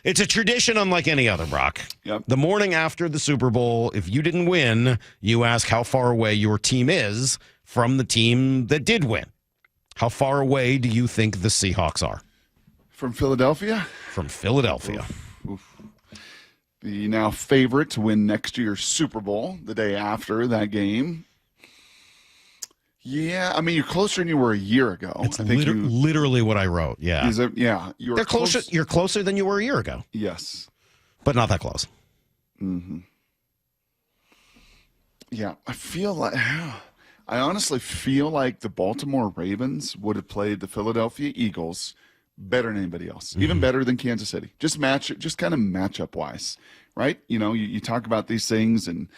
It's a tradition unlike any other, Brock. Yep. The morning after the Super Bowl, if you didn't win, you ask how far away your team is from the team that did win. How far away do you think the Seahawks are? From Philadelphia? From Philadelphia. Oof. The now favorite to win next year's Super Bowl the day after that game. Yeah, I mean, you're closer than you were a year ago. It's literally what I wrote. Yeah. You're closer. You're closer than you were a year ago. Yes. But not that close. Mm-hmm. Yeah, I honestly feel like the Baltimore Ravens would have played the Philadelphia Eagles better than anybody else, even better than Kansas City. Just kind of matchup wise, right? You talk about these things and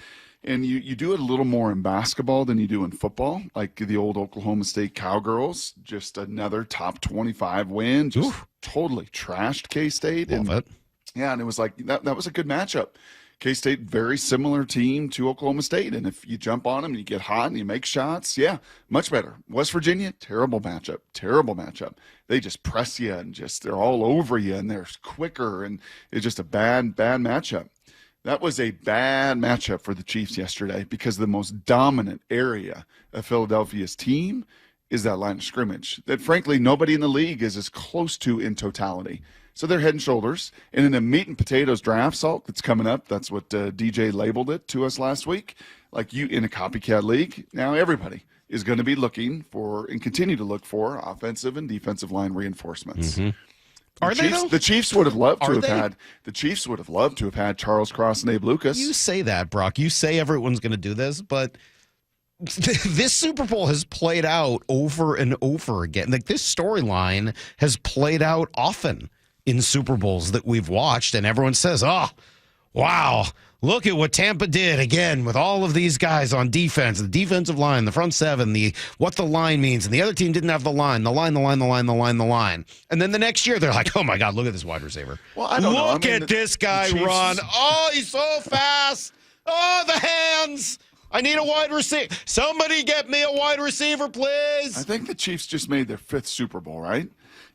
you do it a little more in basketball than you do in football, like the old Oklahoma State Cowgirls, just another top 25 win, just totally trashed K-State. Love it. Yeah, and it was like that was a good matchup. K-State, very similar team to Oklahoma State, and if you jump on them and you get hot and you make shots, yeah, much better. West Virginia, terrible matchup. They just press you and they're all over you, and they're quicker, and it's just a bad matchup. That was a bad matchup for the Chiefs yesterday because the most dominant area of Philadelphia's team is that line of scrimmage that, frankly, nobody in the league is as close to in totality. So they're head and shoulders. And in a meat and potatoes draft, Salk, that's coming up, that's what DJ labeled it to us last week. Like you in a copycat league, now everybody is going to be looking for and continue to look for offensive and defensive line reinforcements. Mm-hmm. The Chiefs would have loved to have had. The Chiefs would have loved to have had Charles Cross and Abe Lucas. You say that, Brock. You say everyone's going to do this, but this Super Bowl has played out over and over again. Like, this storyline has played out often in Super Bowls that we've watched, and everyone says, "Oh, wow, look at what Tampa did again with all of these guys on defense, the defensive line, the front seven, what the line means." And the other team didn't have the line. And then the next year, they're like, "Oh my God, look at this wide receiver. Well, I don't know. Look at this guy run. Oh, he's so fast. Oh, the hands. I need a wide receiver. Somebody get me a wide receiver, please." I think the Chiefs just made their 5th Super Bowl, right?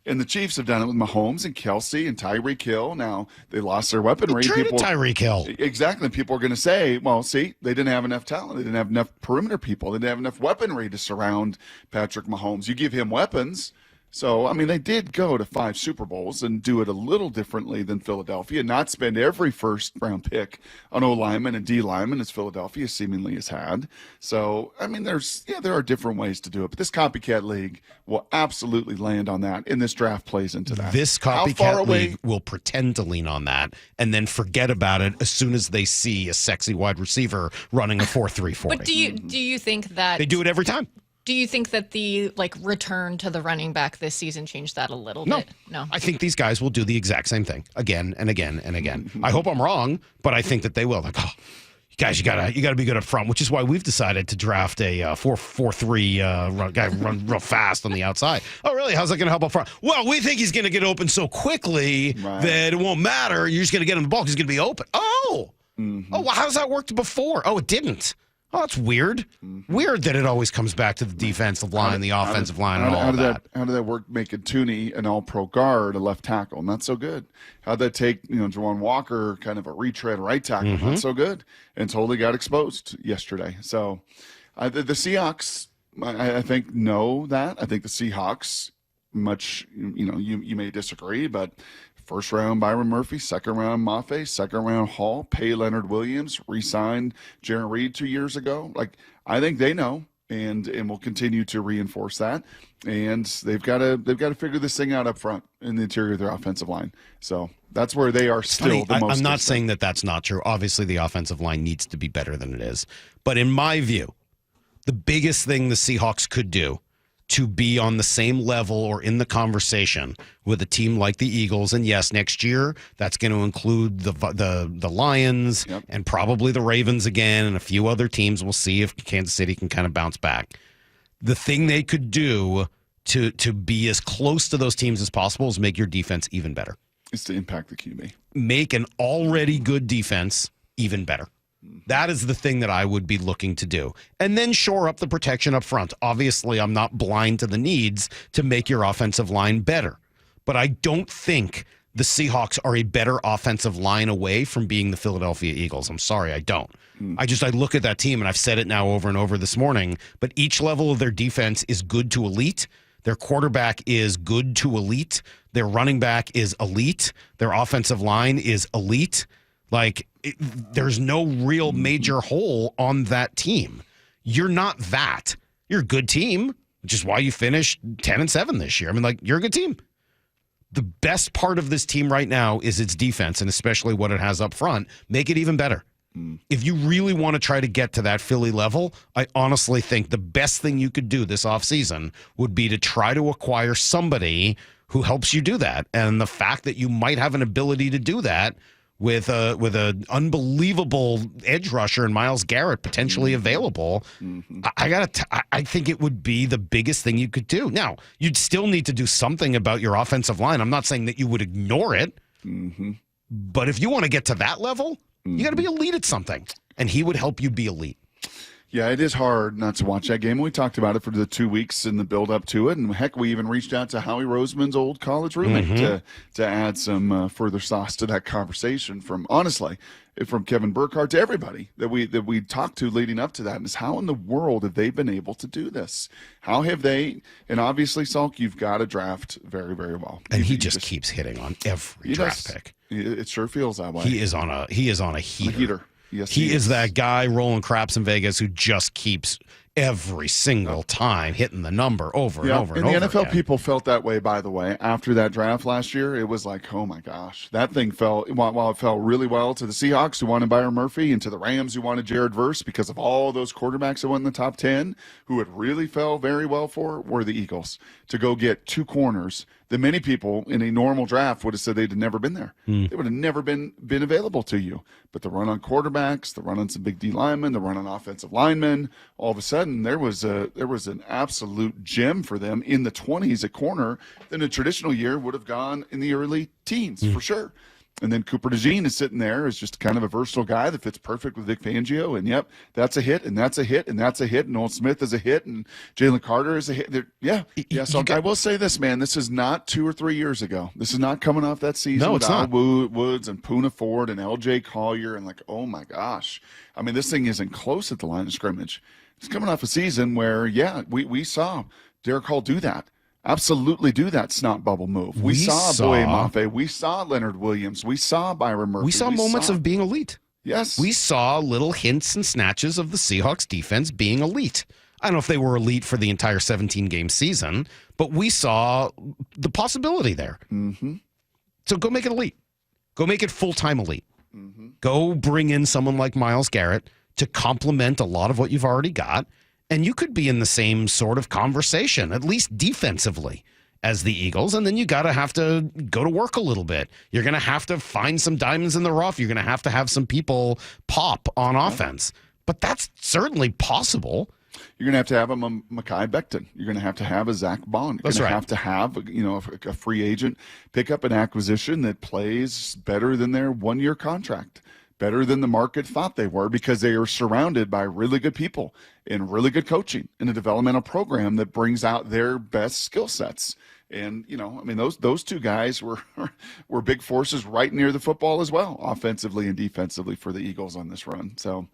And the Chiefs have done it with Mahomes and Kelsey and Tyreek Hill. Now, they lost their weaponry. Tyreek Hill. Exactly. People are going to say, well, see, they didn't have enough talent. They didn't have enough perimeter people. They didn't have enough weaponry to surround Patrick Mahomes. You give him weapons. So, I mean, they did go to 5 Super Bowls and do it a little differently than Philadelphia, not spend every first-round pick on O-lineman and D-lineman as Philadelphia seemingly has had. So, I mean, there are different ways to do it. But this copycat league will absolutely land on that, and this draft plays into that. This copycat league will pretend to lean on that and then forget about it as soon as they see a sexy wide receiver running a 4.3 40. But do you think that they do it every time? Do you think that the return to the running back this season changed that a little bit? No. I think these guys will do the exact same thing again and again and again. I hope I'm wrong, but I think that they will. Like, oh, guys, you gotta be good up front, which is why we've decided to draft a 4.3 guy run real fast on the outside. Oh, really? How's that going to help up front? Well, we think he's going to get open so quickly that it won't matter. You're just going to get him the ball. He's going to be open. Oh, well, how's that worked before? Oh, it didn't. Oh, that's weird. Weird that it always comes back to the defensive line, the offensive line, and all that. How did that work making Tooney an all-pro guard, a left tackle? Not so good. How'd that take, Juwan Walker, kind of a retread right tackle? Not so good. And totally got exposed yesterday. So the Seahawks, I think, know that. I think the Seahawks, you may disagree, but first round, Byron Murphy. Second round, Mafe. Second round, Hall. Pay Leonard Williams. Re-signed Jaron Reed 2 years ago. Like, I think they know, and will continue to reinforce that. And they've got to figure this thing out up front in the interior of their offensive line. So that's where they are still the most. I'm not saying that that's not true. Obviously, the offensive line needs to be better than it is. But in my view, the biggest thing the Seahawks could do to be on the same level or in the conversation with a team like the Eagles, and yes, next year that's going to include the Lions and probably the Ravens again and a few other teams. We'll see if Kansas City can kind of bounce back. The thing they could do to be as close to those teams as possible is make your defense even better. Is to impact the QB. Make an already good defense even better. That is the thing that I would be looking to do. And then shore up the protection up front. Obviously, I'm not blind to the needs to make your offensive line better. But I don't think the Seahawks are a better offensive line away from being the Philadelphia Eagles. I'm sorry, I don't. I look at that team, and I've said it now over and over this morning, but each level of their defense is good to elite. Their quarterback is good to elite. Their running back is elite. Their offensive line is elite. There's no real major hole on that team. You're not that. You're a good team, which is why you finished 10-7 this year. I mean, you're a good team. The best part of this team right now is its defense, and especially what it has up front. Make it even better. If you really want to try to get to that Philly level, I honestly think the best thing you could do this offseason would be to try to acquire somebody who helps you do that. And the fact that you might have an ability to do that with an unbelievable edge rusher and Myles Garrett potentially available, I think it would be the biggest thing you could do. Now, you'd still need to do something about your offensive line. I'm not saying that you would ignore it, but if you want to get to that level, you got to be elite at something, and he would help you be elite. Yeah, it is hard not to watch that game. We talked about it for the 2 weeks in the build up to it, and heck, we even reached out to Howie Roseman's old college roommate to add some further sauce to that conversation. From Kevin Burkhardt to everybody that we talked to leading up to that, is how in the world have they been able to do this? How have they? And obviously, Salk, you've got to draft very, very well, and he just keeps hitting on every draft pick. It sure feels that way. He is on a heater. Yes, he is that guy rolling craps in Vegas who just keeps every single time hitting the number over and over and over. And the NFL again. people felt that way, by the way. After that draft last year, it was like, oh my gosh, that thing fell. While it fell really well to the Seahawks, who wanted Byron Murphy, and to the Rams, who wanted Jared Verse, because of all those quarterbacks that went in the top 10, who it really fell very well for were the Eagles, to go get two corners that many people in a normal draft would have said they'd never been there. They would have never been available to you. But the run on quarterbacks, the run on some big D linemen, the run on offensive linemen, all of a sudden there was an absolute gem for them in the 20s at corner that in a traditional year would have gone in the early teens for sure. And then Cooper DeJean is sitting there as just kind of a versatile guy that fits perfect with Vic Fangio. And yep, that's a hit, and that's a hit, and that's a hit. And Noel Smith is a hit, and Jalen Carter is a hit. So I will say this, man. This is not 2 or 3 years ago. This is not coming off that season. No, it's not. Woods and Poona Ford and L.J. Collier and oh my gosh. I mean, this thing isn't close at the line of scrimmage. It's coming off a season where, we saw Derek Hall do that. Absolutely do that snot bubble move. We saw Boye Mafe. We saw Leonard Williams. We saw Byron Murphy. We saw moments of being elite. Yes. We saw little hints and snatches of the Seahawks defense being elite. I don't know if they were elite for the entire 17-game season, but we saw the possibility there. So go make it elite. Go make it full-time elite. Go bring in someone like Myles Garrett to complement a lot of what you've already got. And you could be in the same sort of conversation, at least defensively, as the Eagles. And then you have to go to work a little bit. You're going to have to find some diamonds in the rough. You're going to have some people pop on offense. But that's certainly possible. You're going to have a Mekhi Becton. You're going to have a Zach Bond. You're going to have a free agent pick up an acquisition that plays better than their one-year contract. Better than the market thought they were, because they are surrounded by really good people and really good coaching in a developmental program that brings out their best skill sets. And, those two guys were big forces right near the football as well, offensively and defensively, for the Eagles on this run. So